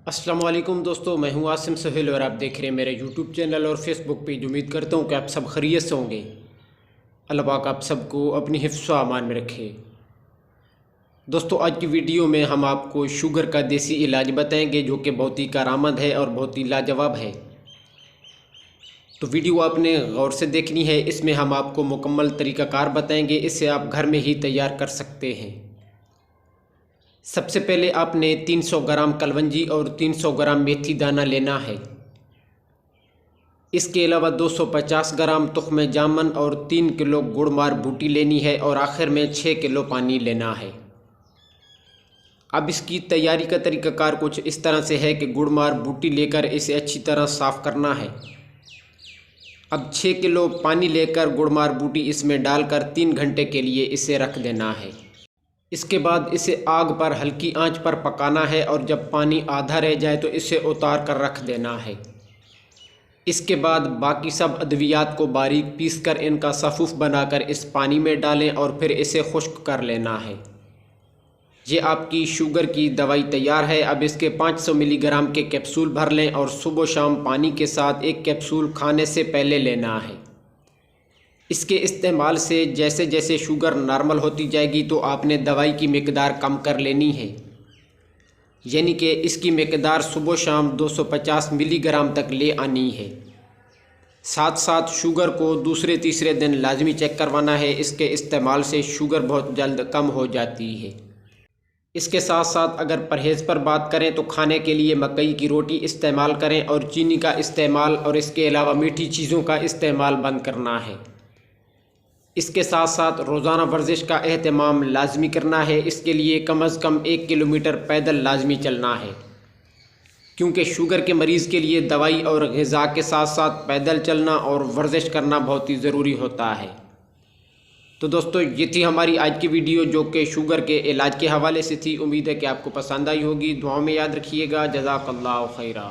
अस्सलाम वालेकुम दोस्तों, मैं हूं आसिम सोहेल और आप देख रहे हैं मेरे यूट्यूब चैनल और फेसबुक पेज। उम्मीद करता हूं कि आप सब खैरियत से होंगे। अल्लाह पाक आप सबको अपनी हिफ्ज़ व अमान में रखे। दोस्तों, आज की वीडियो में हम आपको शुगर का देसी इलाज बताएंगे जो कि बहुत ही कारआमद है और बहुत ही लाजवाब है। तो वीडियो आपने गौर से देखनी है। इसमें हम आपको मुकम्मल तरीक़ाकार बताएंगे, इसे आप घर में ही तैयार कर सकते हैं। सबसे पहले आपने 300 ग्राम कलवंजी और 300 ग्राम मेथी दाना लेना है। इसके अलावा 250 ग्राम तुख्म जामन और 3 किलो गुड़मार बूटी लेनी है और आखिर में 6 किलो पानी लेना है। अब इसकी तैयारी का तरीक़ाकार कुछ इस तरह से है कि गुड़मार बूटी लेकर इसे अच्छी तरह साफ़ करना है। अब 6 किलो पानी लेकर गुड़मार बूटी इसमें डालकर 3 घंटे के लिए इसे रख देना है। इसके बाद इसे आग पर हल्की आंच पर पकाना है और जब पानी आधा रह जाए तो इसे उतार कर रख देना है। इसके बाद बाकी सब अद्वियात को बारीक पीसकर इनका सफ़ूफ़ बनाकर इस पानी में डालें और फिर इसे खुश्क कर लेना है। ये आपकी शुगर की दवाई तैयार है। अब इसके 500 मिलीग्राम के कैप्सूल भर लें और सुबह शाम पानी के साथ एक कैप्सूल खाने से पहले लेना है। इसके इस्तेमाल से जैसे जैसे शुगर नॉर्मल होती जाएगी तो आपने दवाई की मिकदार कम कर लेनी है, यानी कि इसकी मिकदार सुबह शाम 250 मिलीग्राम तक ले आनी है। साथ साथ शुगर को दूसरे तीसरे दिन लाजमी चेक करवाना है। इसके इस्तेमाल से शुगर बहुत जल्द कम हो जाती है। इसके साथ साथ अगर परहेज़ पर बात करें तो खाने के लिए मकई की रोटी इस्तेमाल करें और चीनी का इस्तेमाल और इसके अलावा मीठी चीज़ों का इस्तेमाल बंद करना है। इसके साथ साथ रोज़ाना वर्जिश का एहतमाम लाजमी करना है। इसके लिए कम अज़ कम 1 किलोमीटर पैदल लाजमी चलना है, क्योंकि शुगर के मरीज़ के लिए दवाई और ग़िज़ा के साथ साथ पैदल चलना और वर्जिश करना बहुत ही ज़रूरी होता है। तो दोस्तों, ये थी हमारी आज की वीडियो जो कि शुगर के इलाज के हवाले से थी। उम्मीद है कि आपको पसंद आई होगी। दुआओं में याद रखिएगा। जज़ाकल्लाहु खैरा।